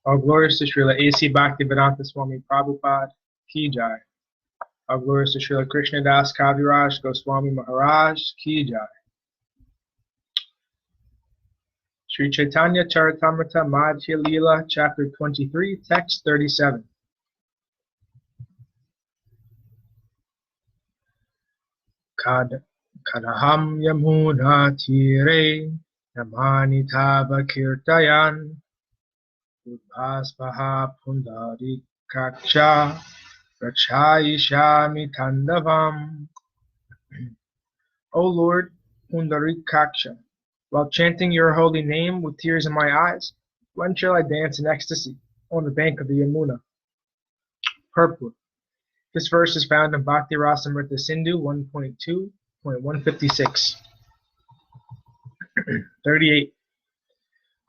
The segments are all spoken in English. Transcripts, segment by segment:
All glories to Srila A.C. Bhaktivedanta Swami Prabhupada Ki Jai. All glories to Srila Krishnadas Kaviraj Goswami Maharaj Ki Jai. Sri Chaitanya Charitamrta Madhya Lila, Chapter 23, Text 37. Kadaham Yamuna Tire Namani Tava Kirtayan Udbhaspaha Pundari Kaksha Rachayishami Tandavam. O Lord, Pundari Kaksha, while chanting your holy name with tears in my eyes, when shall I dance in ecstasy on the bank of the Yamuna? Purport. This verse is found in Bhakti Rasamrita Sindhu 1.2.156. 38.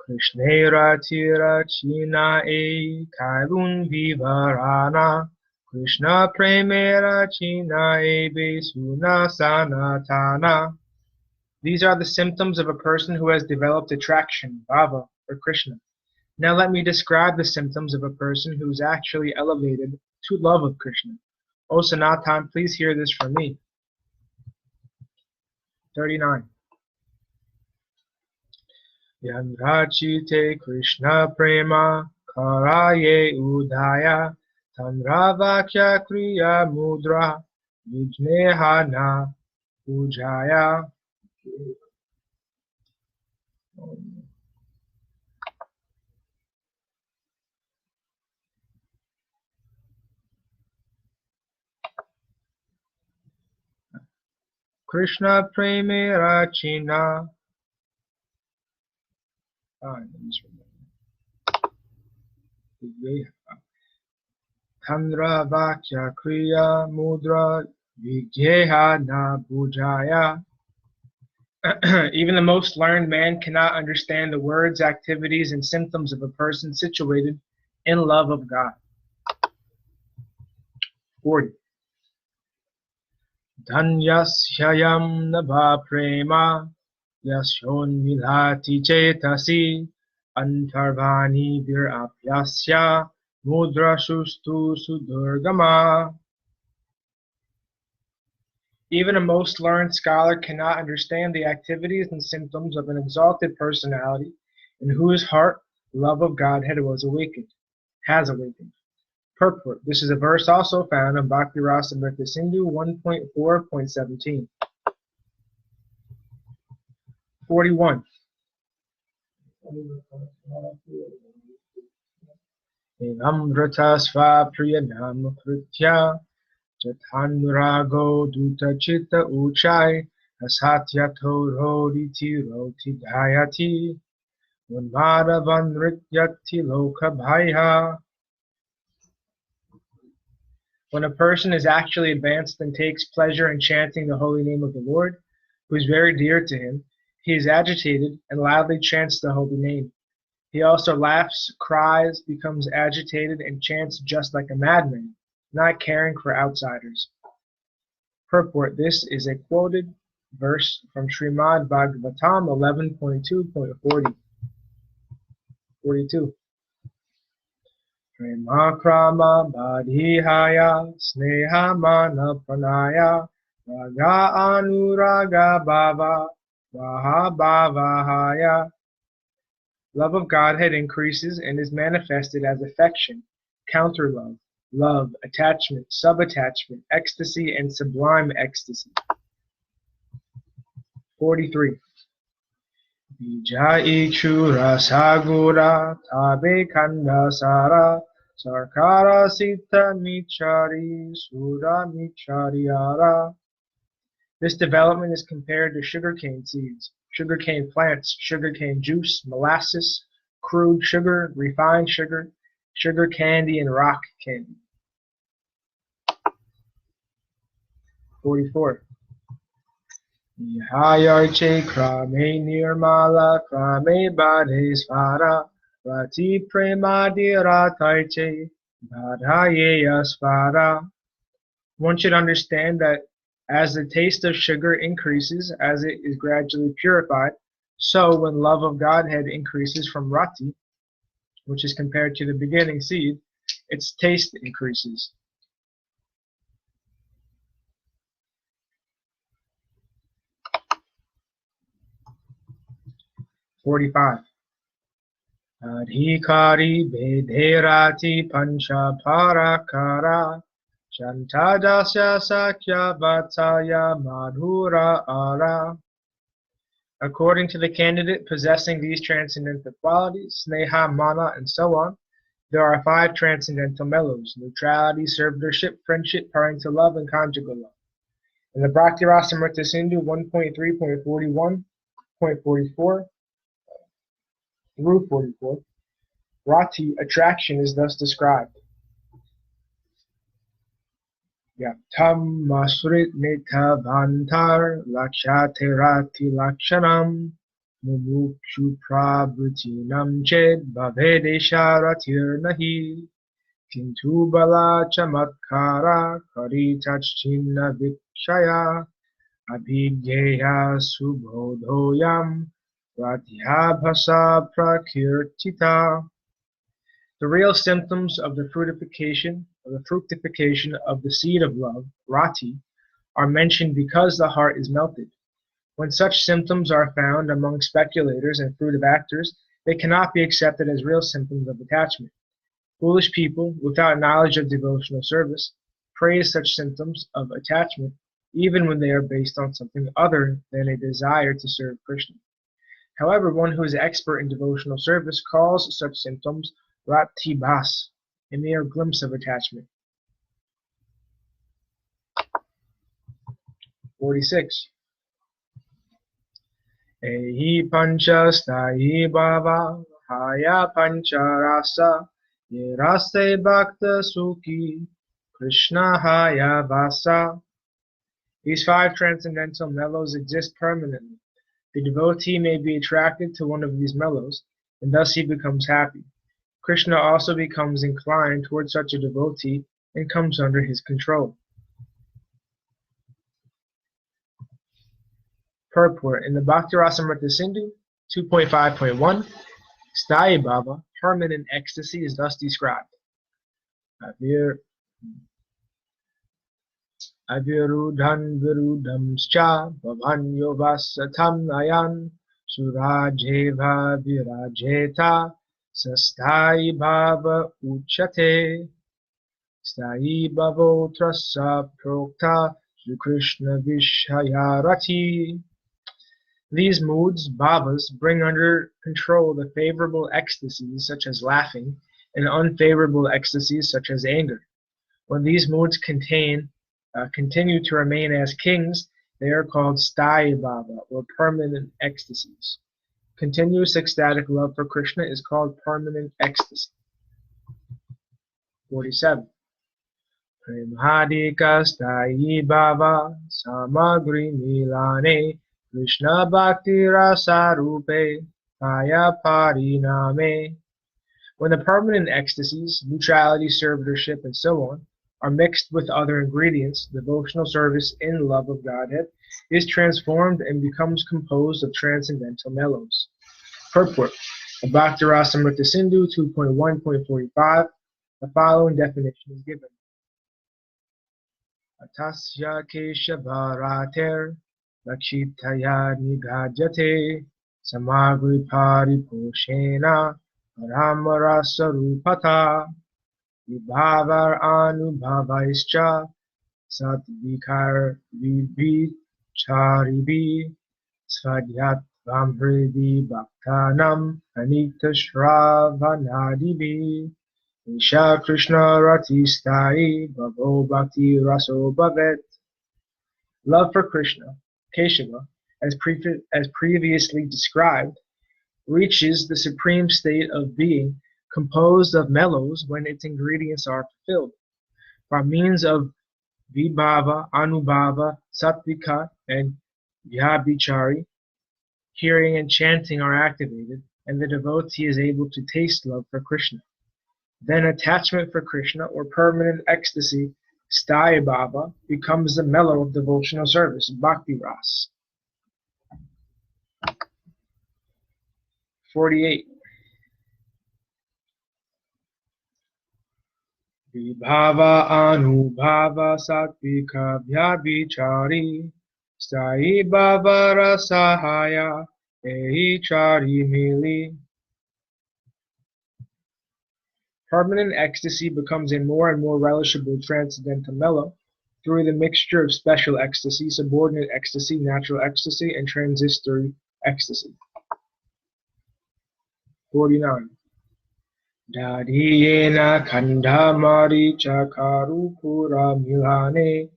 Krishnera tira china e kailun vivarana Krishna premera china e besuna sanatana. These are the symptoms of a person who has developed attraction, bhava, for Krishna. Now let me describe the symptoms of a person who is actually elevated to love of Krishna. O Sanatan, please hear this from me. 39. Yanrachite Krishna prema karaye udaya tanravakya kriya mudra vijnehana ujaya. Krishna preme rachina. Tandra vakya kriya mudra vigyeha na bujaya. Even the most learned man cannot understand the words, activities, and symptoms of a person situated in love of God. 40. Dhanyasyayam nabha prema Yashon milati chetasi antarvani virapyasya mudra shustu sudurgama. Even a most learned scholar cannot understand the activities and symptoms of an exalted personality in whose heart love of Godhead has awakened. Purport. This is a verse also found in Bhakti Rasamrita Sindhu 1.4.17. 41. Amrita priyanam kritya jatanurago duta chitta uchai asatyato roditi roti dayati unmadavan rityati loka bhaya. When a person is actually advanced and takes pleasure in chanting the holy name of the Lord, who is very dear to him, he is agitated and loudly chants the holy name. He also laughs, cries, becomes agitated, and chants just like a madman, not caring for outsiders. Purport. This is a quoted verse from Srimad Bhagavatam 11.2.40. 42. Premakrama badhihaya sneha mana pranaya raga anuraga bhava Vahabhavahaya. Love of Godhead increases and is manifested as affection, counter-love, love, attachment, sub-attachment, ecstasy, and sublime ecstasy. 43. Vijai chura sagura tabe kanda sara sarkara sita michari sura michariara. This development is compared to sugarcane seeds, sugarcane plants, sugarcane juice, molasses, crude sugar, refined sugar, sugar candy, and rock candy. 44. Nihayarche krame nirmala krame badhe svara rati premadirataite badhaye asvara. One should understand that as the taste of sugar increases, as it is gradually purified, so when love of Godhead increases from rati, which is compared to the beginning seed, its taste increases. "45. Adhikari bedherati pancha parakara Shantadasya sakya vataya madhura ara." According to the candidate possessing these transcendental qualities, sneha, mana, and so on, there are 5 transcendental mellows: neutrality, servitorship, friendship, parental love, and conjugal love. In the Bhakti Rasamrita Sindhu 1.3.41.44 through 44, rati, attraction, is thus described. Tam masrit nita vantar lakshate rati lakshanam mumukshu pravritinam ched bhavedesha ratir nahi kintu bala chamatkara karitachchinna vikshaya abhigyeya subhodhoyam ratyabhasa prakirtita. The real symptoms of the fructification of the seed of love, rati, are mentioned because the heart is melted. When such symptoms are found among speculators and fruitive actors, they cannot be accepted as real symptoms of attachment. Foolish people, without knowledge of devotional service, praise such symptoms of attachment even when they are based on something other than a desire to serve Krishna. However, one who is expert in devotional service calls such symptoms ratibhas, a mere glimpse of attachment. 46. Ehi pancha sthayi bhava haya pancha rasa ye raste bhakta sukhi Krishna haya vasa. These 5 transcendental mellows exist permanently. The devotee may be attracted to one of these mellows, and thus he becomes happy. Krishna also becomes inclined towards such a devotee and comes under his control. Purport. In the Bhakti Rasamrita Sindhu 2.5.1, Sthayi Bhava, permanent ecstasy, is thus described. Avirudhan virudhamscha bhavanyo vasatam nayan surajeva virajeta sasthayi bhava uchate. Sthayi bhavo trasa prokta Sri Krishna vishayarati. These moods, bhavas, bring under control the favorable ecstasies such as laughing and unfavorable ecstasies such as anger. When these moods continue to remain as kings, they are called sthayi bhava, or permanent ecstasies. Continuous ecstatic love for Krishna is called permanent ecstasy. 47. Premhadika sthayi bhava samagri milane Krishna bhakti rasa rupe kaya pariname. When the permanent ecstasies, neutrality, servitorship, and so on, are mixed with other ingredients, devotional service in love of Godhead is transformed and becomes composed of transcendental mellows. Purport. In Bhakti Rasamrita Sindhu 2.1.45, the following definition is given. Atasya keshavarater lakshitaya nigadyate samagri pariposhena ramarasa rupata vibhavar anubhavaischa satvikar vibhicharibi svadhyatvam hridi bhaktanam anita shravanadibi Isha Krishna Rati Sthayi Bhavo Bhakti Raso Bhavet. Love for Krishna, Keshava, as previously described, reaches the supreme state of being composed of mellows when its ingredients are fulfilled. By means of Vibhava, Anubhava, Sattvika, and Vyabhichari, hearing and chanting are activated, and the devotee is able to taste love for Krishna. Then attachment for Krishna, or permanent ecstasy, sthayi bhava, becomes the mellow of devotional service, bhakti ras. 48. Vibhava anubhava satvika vyabhichari Sai bhava rasahaya ehi chari mili. Permanent ecstasy becomes a more and more relishable transcendental mellow through the mixture of special ecstasy, subordinate ecstasy, natural ecstasy, and transitory ecstasy. 49. Dadiyena kandha maricha karupura milane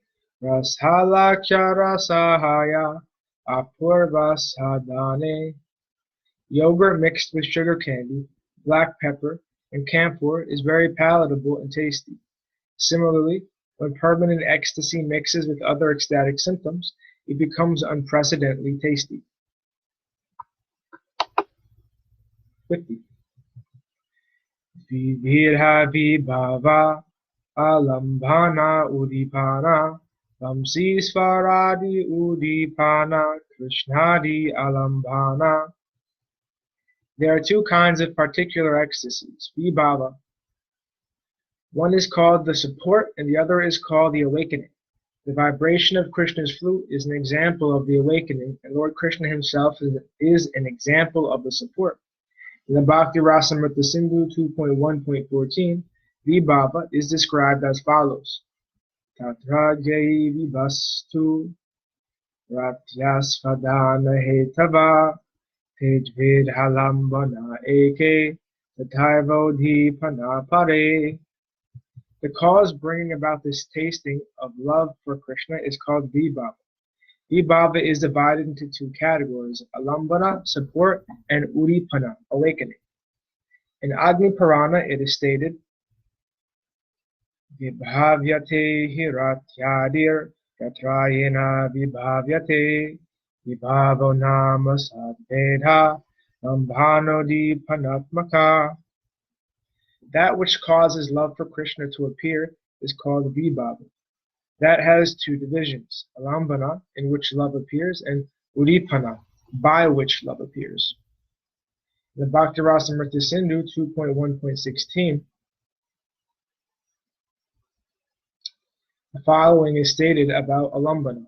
rashalakya rasahaya apurva sadhane. Yogurt mixed with sugar candy, black pepper, and camphor is very palatable and tasty. Similarly, when permanent ecstasy mixes with other ecstatic symptoms, it becomes unprecedentedly tasty. 50. Vibhirha vibhava alambhana udipana vamsi svaradi udipana krishnadi alambhana. There are two kinds of particular ecstasies, vibhava. One is called the support and the other is called the awakening. The vibration of Krishna's flute is an example of the awakening, and Lord Krishna himself is an example of the support. In the Bhakti Rasamrita Sindhu 2.1.14, vibhava is described as follows. Tatra jai vibhastu ratyasvadana hetava tejvid halambana eke tataivodhipana pare. The cause bringing about this tasting of love for Krishna is called vibhava. Vibhava is divided into two categories, alambana, support, and udipana, awakening. In Agni Purana it is stated, Vibhavyate hiratyadir yatrayena vibhavyate vibhavo nama sadvedha lambhanodipanatmaka. That which causes love for Krishna to appear is called vibhava. That has two divisions, alambana, in which love appears, and udipana, by which love appears. In the Bhakti Rasamrita Sindhu 2.1.16, the following is stated about alambana.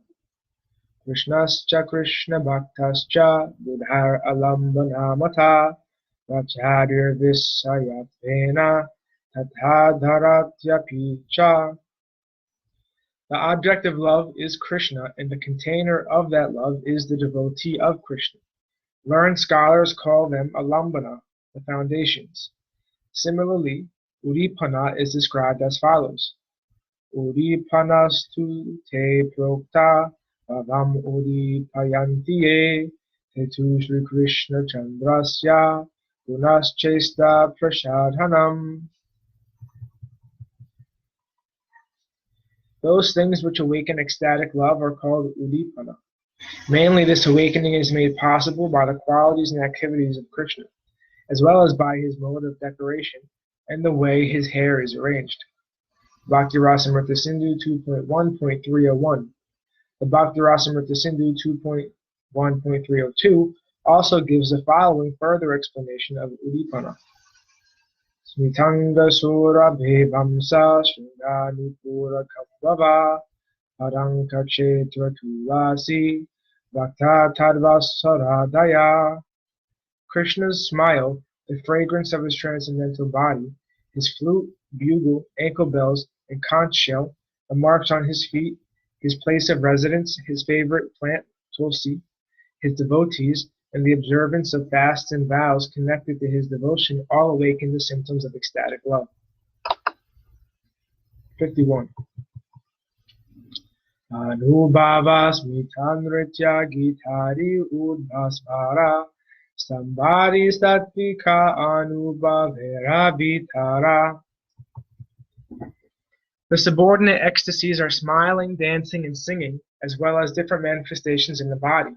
Krishnascha Krishna bhaktascha budhar alambana mata rachadir visayatena tathadharatyapi cha. The object of love is Krishna, and the container of that love is the devotee of Krishna. Learned scholars call them alambana, the foundations. Similarly, udipana is described as follows. Udipanastu te prokta bhavam udipayantiye tetu Sri Krishna chandrasya gunaschesta prasadhanam. Those things which awaken ecstatic love are called udipana. Mainly this awakening is made possible by the qualities and activities of Krishna, as well as by his mode of decoration and the way his hair is arranged. Bhakti Rasamrita Sindhu 2.1.301. The Bhakti Rasamrita Sindhu 2.1.302 also gives the following further explanation of udipana. Smitanga sura bhevamsa shrindani pura kambhava paranka chetra tulasi bhakta tadvasaradaya. Krishna's smile, the fragrance of his transcendental body, his flute, bugle, ankle bells, and conch shell, the marks on his feet, his place of residence, his favorite plant, tulsi, his devotees, and the observance of fasts and vows connected to his devotion all awaken the symptoms of ecstatic love. 51. Anubhavas mitanritya gitari udbhasvara Sambhari satvika anubhavera vitara. The subordinate ecstasies are smiling, dancing, and singing, as well as different manifestations in the body.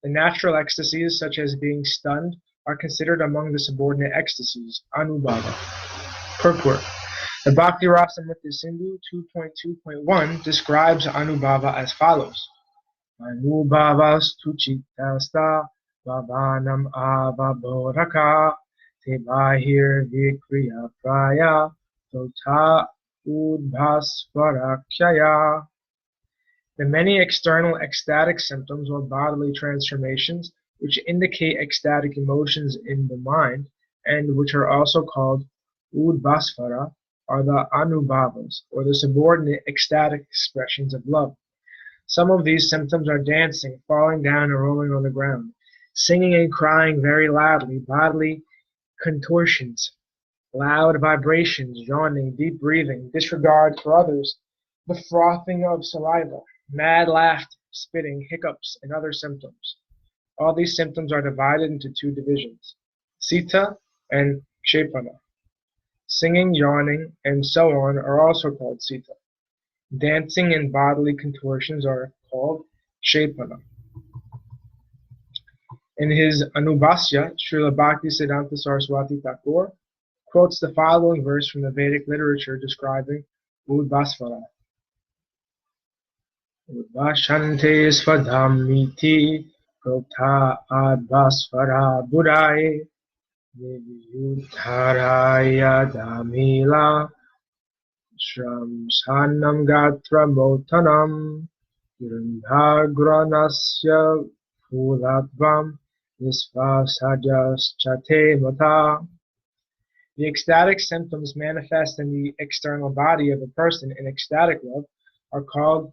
The natural ecstasies, such as being stunned, are considered among the subordinate ecstasies, anubhava. Purport. The Bhakti Rasamrita Sindhu 2.2.1 describes anubhava as follows. Anubhavas tu chittasta Vavanam avabodhaka te bahir vikriya praya tota udbhasvarakshaya. The many external ecstatic symptoms or bodily transformations which indicate ecstatic emotions in the mind and which are also called udbhasvara are the anubhavas, or the subordinate ecstatic expressions of love. Some of these symptoms are dancing, falling down and rolling on the ground, singing and crying very loudly, bodily contortions, loud vibrations, yawning, deep breathing, disregard for others, the frothing of saliva, mad laughter, spitting, hiccups, and other symptoms. All these symptoms are divided into two divisions, sita and kshepana. Singing, yawning, and so on are also called sita. Dancing and bodily contortions are called kshepana. In his Anubhasya, Srila Bhaktisiddhanta Saraswati Thakur quotes the following verse from the Vedic literature describing Udbhasvara. Udbhashante svadhamiti prokta adbhasvara buddhaye niviyudharaya damila shramsanam gatra motanam Grandhagranasya Pulatvam Nisvasajaschate Mata. The ecstatic symptoms manifest in the external body of a person in ecstatic love are called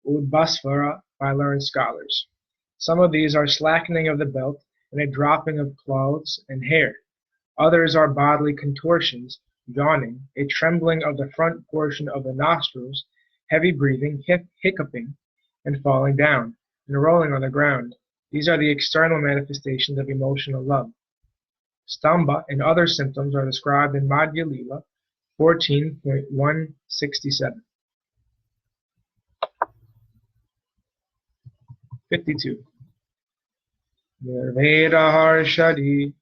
udbhasvara by learned scholars. Some of these are slackening of the belt and a dropping of clothes and hair. Others are bodily contortions, yawning, a trembling of the front portion of the nostrils, heavy breathing, hiccuping, and falling down, and rolling on the ground. These are the external manifestations of emotional love. Stamba and other symptoms are described in Madhya Lila 14.167. 52. Nirveda harshadi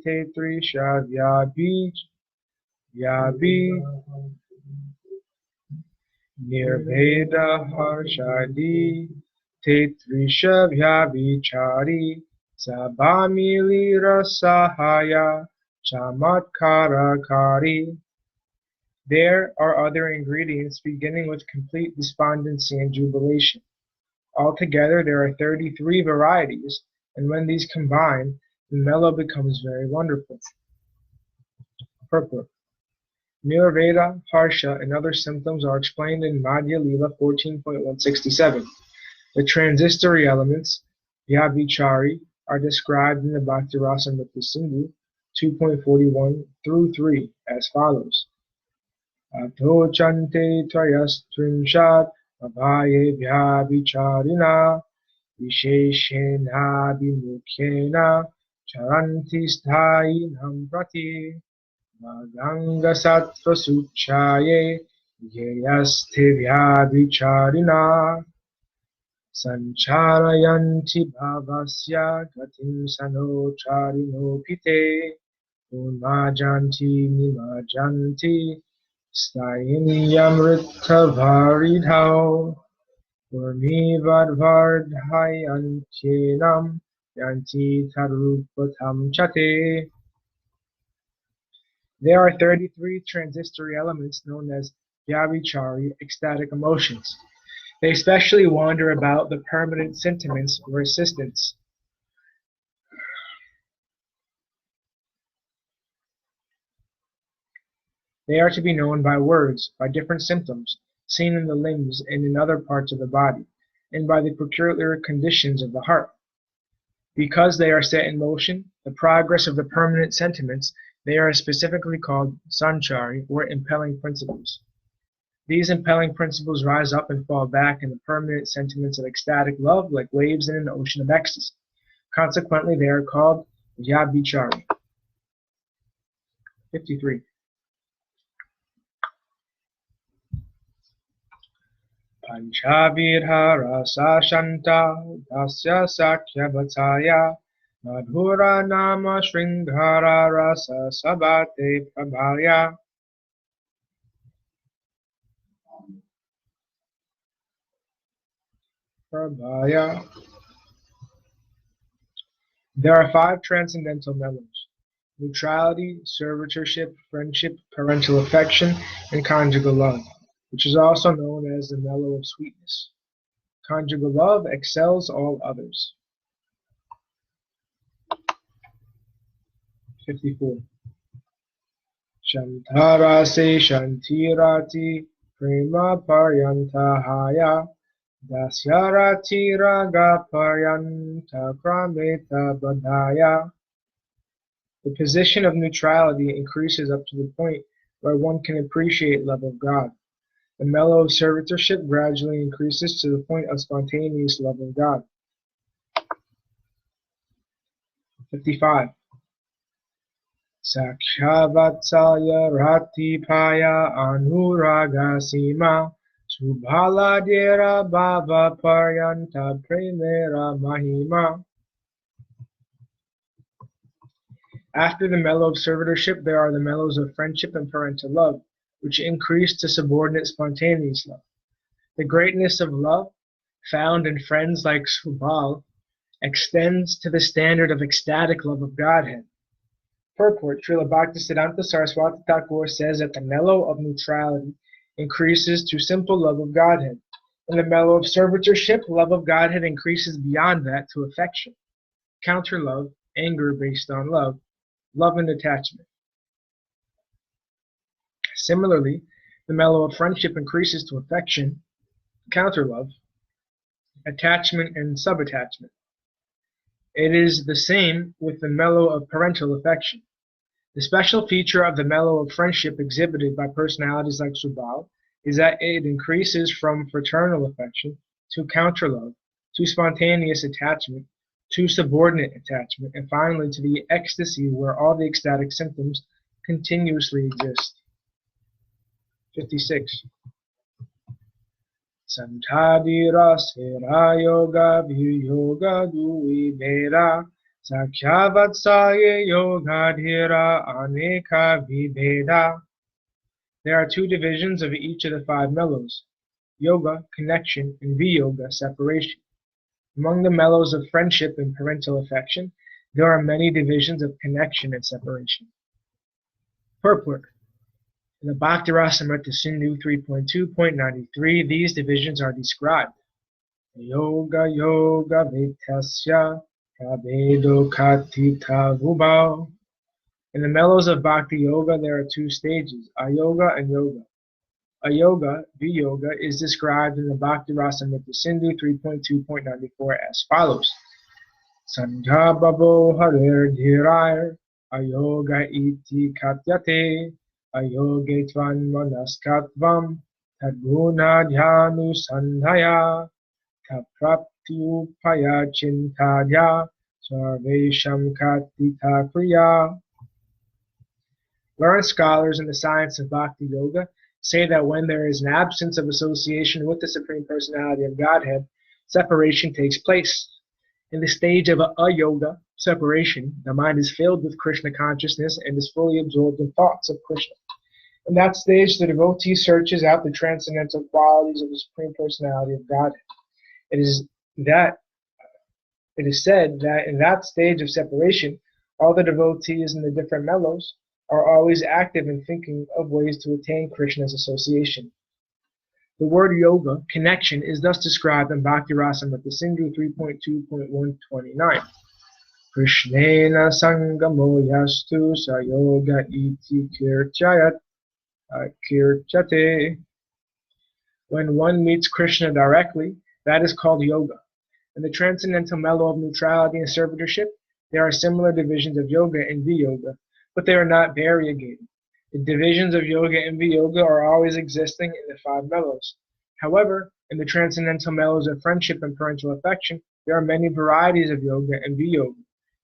te trisha vyabi Nirveda harshadi te trisha vyavichari sabamili rasahaya chamatkarakari. There are other ingredients beginning with complete despondency and jubilation. Altogether there are 33 varieties, and when these combine, the mellow becomes very wonderful. Purport. Nirveda, harsha, and other symptoms are explained in Madhya Lila 14.167. The transitory elements, vyabhichari, are described in the Bhakti Rasamrita Sindhu 2.41 through 3 as follows. Ato chante trayastrimshat abhaye vyabhicharina visheshena bimukhena charanti sthayinam prati Maganga sattva suchaye yeyaste vyabhicharina sancharayanti bhavasya gatim sanocharino pite umajanti nimajanti stayinyamrita varidhao urmivadvardhayantyenam yanti tarupatam chate. There are 33 transitory elements known as vyabhichari, ecstatic emotions. They especially wander about the permanent sentiments or assistants. They are to be known by words, by different symptoms, seen in the limbs and in other parts of the body, and by the peculiar conditions of the heart. Because they are set in motion, the progress of the permanent sentiments, they are specifically called sanchari, or impelling principles. These impelling principles rise up and fall back in the permanent sentiments of ecstatic love like waves in an ocean of ecstasy. Consequently, they are called vyabhichari. 53. Panchavirha rasa shanta dasya sakya bhataya madhura nama shringhara rasa sabate prabhaya. There are 5 transcendental mellows. neutrality, servitorship, friendship, parental affection, and conjugal love, which is also known as the mellow of sweetness. Conjugal love excels all others. 54. Shantarase Shantirati Prema Paryantahaya Dasyarati Raga Paryanta Krameta Badaya. The position of neutrality increases up to the point where one can appreciate love of God. The mellow of servitorship gradually increases to the point of spontaneous love of God. 55. Sakshavatsalya Ratipaya Anuraga Sima Subhaladera Bhava Paryanta Premera Mahima. After the mellow of servitorship, there are the mellows of friendship and parental love, which increase to subordinate spontaneous love. The greatness of love, found in friends like Subal, extends to the standard of ecstatic love of Godhead. Purport: Srila Bhaktisiddhanta Saraswati Thakur says that the mellow of neutrality increases to simple love of Godhead. In the mellow of servitorship, love of Godhead increases beyond that to affection, counter love, anger based on love, love and attachment. Similarly, the mellow of friendship increases to affection, counter love, attachment, and subattachment. It is the same with the mellow of parental affection. The special feature of the mellow of friendship exhibited by personalities like Subal is that it increases from fraternal affection to counter love, to spontaneous attachment, to subordinate attachment, and finally to the ecstasy where all the ecstatic symptoms continuously exist. 56. Santadira Sera Yoga Viyoga Dui Veda Sakhyavatsaye Yoga Dhira Aneka Vibheda. There are two divisions of each of the five mellows: yoga, connection, and viyoga, separation. Among the mellows of friendship and parental affection, there are many divisions of connection and separation. Purport: in the Bhakti Rasamrita Sindhu 3.2.93, these divisions are described. Yoga Yoga Vitasya Kabedo Katita Vubal. In the mellows of Bhakti Yoga, there are two stages, Ayoga and Yoga. Ayoga, Viyoga, is described in the Bhakti Rasamrita Sindhu 3.2.94 as follows. Sandha Babo Harir Dhirair Ayoga Iti Katyate Ayoge Tvan Manaskatvam Tadguna Dhyanu Sandhaya Tapraptyupaya Chintadya Sarvesham Katita Kriya. Learned scholars in the science of Bhakti Yoga say that when there is an absence of association with the Supreme Personality of Godhead, separation takes place. In the stage of Ayoga, separation, the mind is filled with Krishna consciousness and is fully absorbed in thoughts of Krishna. In that stage, the devotee searches out the transcendental qualities of the Supreme Personality of Godhead. It is said that in that stage of separation, all the devotees in the different mellows are always active in thinking of ways to attain Krishna's association. The word yoga, connection, is thus described in Bhakti Rasamrita Sindhu 3.2.129. Krishnena sangamo yastu sayoga iti kirchate. When one meets Krishna directly, that is called yoga. In the transcendental mellow of neutrality and servitorship, there are similar divisions of yoga and viyoga, but they are not variegated. The divisions of yoga and viyoga are always existing in the five mellows. However, in the transcendental mellows of friendship and parental affection, there are many varieties of yoga and viyoga.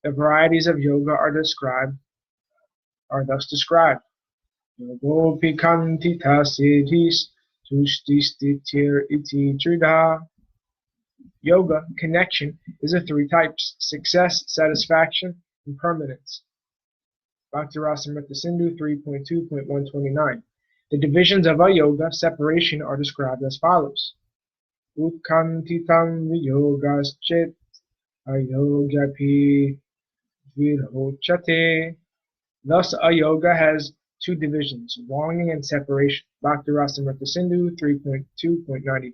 The varieties of yoga are thus described. Yogopi kantita siddhis tushtistitir iti trida. Yoga, connection, is of three types: success, satisfaction, and permanence. Bhakti Rasamrita Sindhu 3.2.129. The divisions of Ayoga, separation, are described as follows. Utkantitam viyogaschit ayogyapi virhochate. Thus, a yoga has two divisions, longing and separation. Bhakti Rasamrita Sindhu 3.2.95.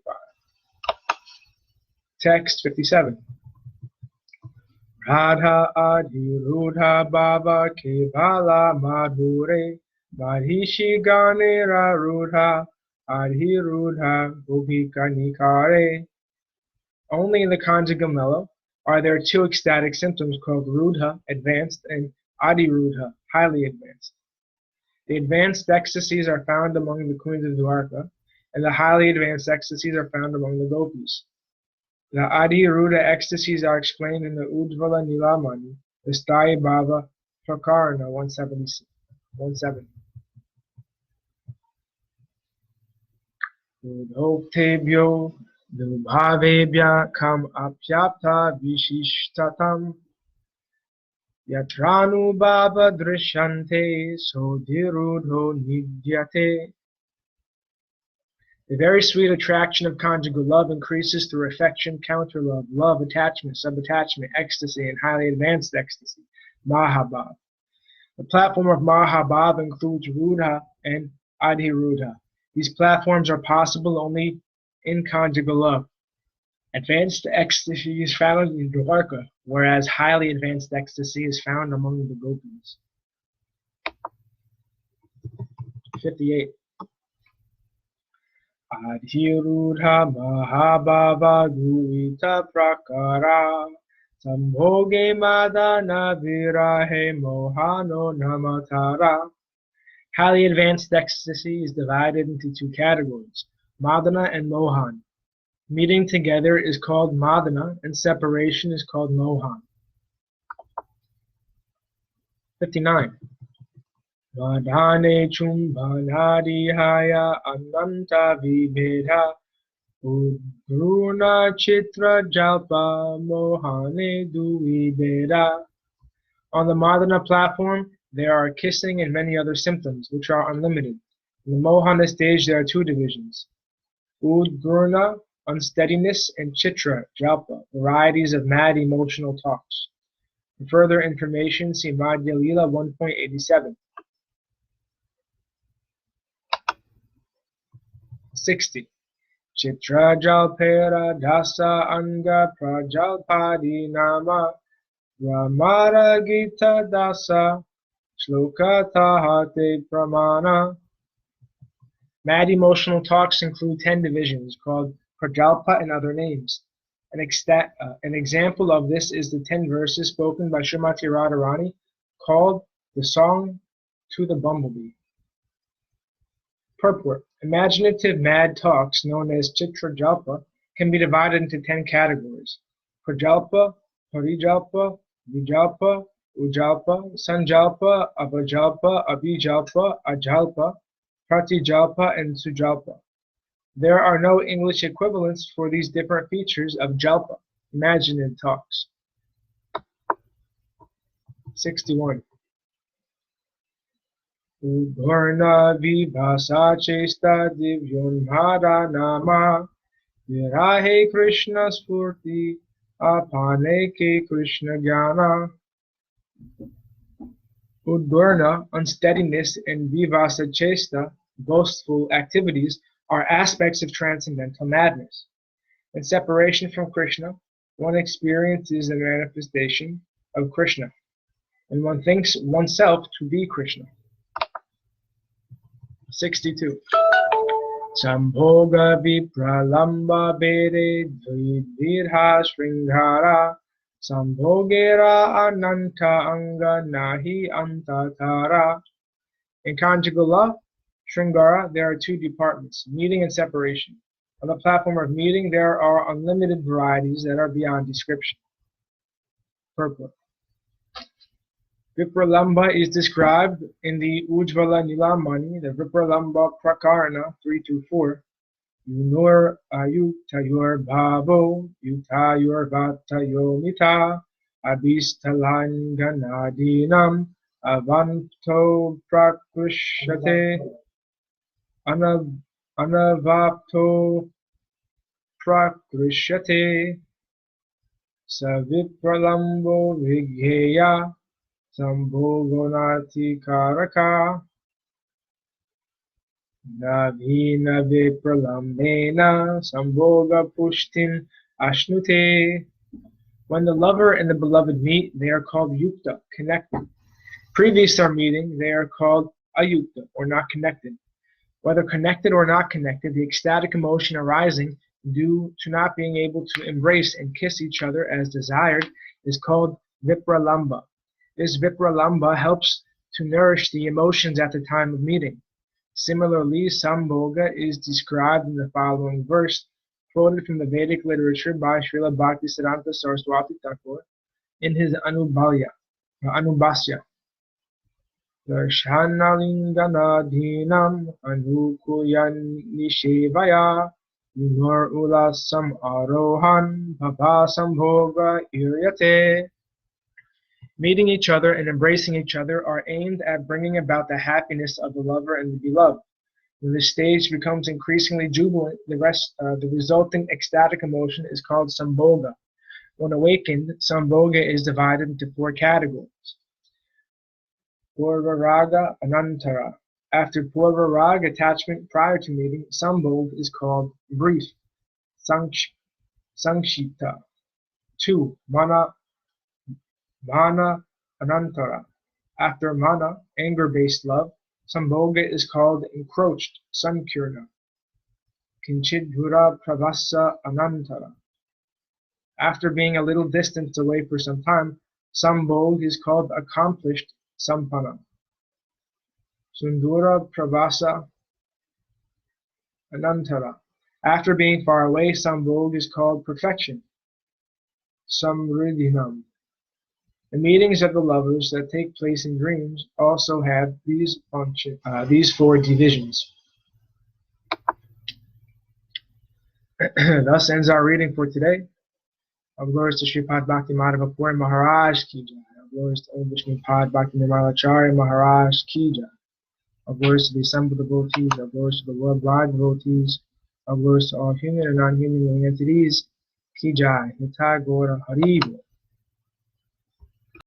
Text 57. Radha adhirudha bhava kevala madhure madhishi ganera rudha adhirudha bhubhika nikare. Only in the conjugal mellow are there two ecstatic symptoms called rudha, advanced, and adhirudha, highly advanced. The advanced ecstasies are found among the queens of Dwarka, and the highly advanced ecstasies are found among the gopis. The adhirudha ecstasies are explained in the Ujjvala Nilamani, the Sthayi Bhava Prakarana 170. Udhoktebhyo dubhavebhya kam apyapta vishishtatam yatranu bhava drishyante sodhirudho nidyate. The very sweet attraction of conjugal love increases through affection, counter love, love, attachment, subattachment, ecstasy, and highly advanced ecstasy, Mahabhav. The platform of Mahabhav includes Rudha and Adhirudha. These platforms are possible only in conjugal love. Advanced ecstasy is found in Dwarka, whereas highly advanced ecstasy is found among the gopis. 58. Adhirudha Mahabhava Gurita Prakara Sambhoge Madana Virahe Mohano Namatara. Highly advanced ecstasy is divided into two categories, Madana and Mohan. Meeting together is called Madana and separation is called Mohan. 59. Madhane chumbhanadihaya ananta vibhedha udruna chitra jalpa mohane duvibheda. On the Madhana platform, there are kissing and many other symptoms, which are unlimited. In the Mohana stage, there are two divisions, Udgruna, unsteadiness, and Chitra, Jalpa, varieties of mad emotional talks. For further information, see Madhya Lila 1.87. 60. Chitra Jalpera Dasa Anga Prajalpadi Nama Ramara Gita Dasa Shloka Tahate Pramana. Mad emotional talks include 10 divisions called Prajalpa and other names. An example of this is the 10 verses spoken by Srimati Radharani called the Song to the Bumblebee. Purport. Imaginative mad talks, known as Chitra Jalpa, can be divided into 10 categories. Prajalpa, Parijalpa, Vijalpa, Ujalpa, Sanjalpa, Abajalpa, Abhijalpa, Ajalpa, Pratijalpa, and Sujalpa. There are no English equivalents for these different features of Jalpa, imaginative talks. 61. Udvarna vibhasa chesta divyonhara nama virahe Krishna spurti apane ke Krishna jnana. Udvarna, unsteadiness, and vivasa chesta, boastful activities, are aspects of transcendental madness. In separation from Krishna, one experiences the manifestation of Krishna, and one thinks oneself to be Krishna. 62. Sambhoga vipralamba bede dvidha shringhara sambhogera ananta anga nahi antatara. In conjugal love, Shringara, there are two departments, meeting and separation. On the platform of meeting, there are unlimited varieties that are beyond description. Purport. Vipralamba is described in the Ujjvala Nilamani, the Vipralamba Prakarana 3-4. Yunur ayutayor bhavo, yutayor vatayomita, abhistalanganadinam, avanto prakrishyate, anavapto prakrishyate, savipralambo vigheya, Sambhogonati karaka Navina vipralambena Sambhoga pushtin ashnute. When the lover and the beloved meet, they are called yukta, connected. Previous to our meeting, they are called ayukta, or not connected. Whether connected or not connected, the ecstatic emotion arising due to not being able to embrace and kiss each other as desired is called vipralamba. This vipralamba helps to nourish the emotions at the time of meeting. Similarly, sambhoga is described in the following verse, quoted from the Vedic literature by Srila Bhakti Siddhanta Saraswati Thakur in his Anubhasya. Darshanalinganaadhinam anukuyan nishevaya Yunor ulasam arohan bhava sambhoga iryate. Meeting each other and embracing each other are aimed at bringing about the happiness of the lover and the beloved. When this stage becomes increasingly jubilant, the resulting ecstatic emotion is called sambhoga. When awakened, sambhoga is divided into 4 categories. Purva raga anantara. After purva raga attachment prior to meeting, sambhoga is called brief, sankshita. 2. Mana anantara. After mana, anger-based love, sambhoga is called encroached, sankirna. Kinchidhura pravasa anantara. After being a little distance away for some time, sambhoga is called accomplished, sampanna. Sundura pravasa anantara. After being far away, sambhoga is called perfection, samridhinam. The meetings of the lovers that take place in dreams also have these 4 divisions. Thus ends our reading for today. All glories to Sripad Bhakti Madhava Puri Maharaj Ki Jai. All glories to Om Vishnupad Bhakti Nirmalacharya Maharaj Ki Jai. All glories to the assembled devotees. All glories to the worldwide devotees. All glories to all human and non-human living entities. Ki Jai. Nitai Gaura Haribol.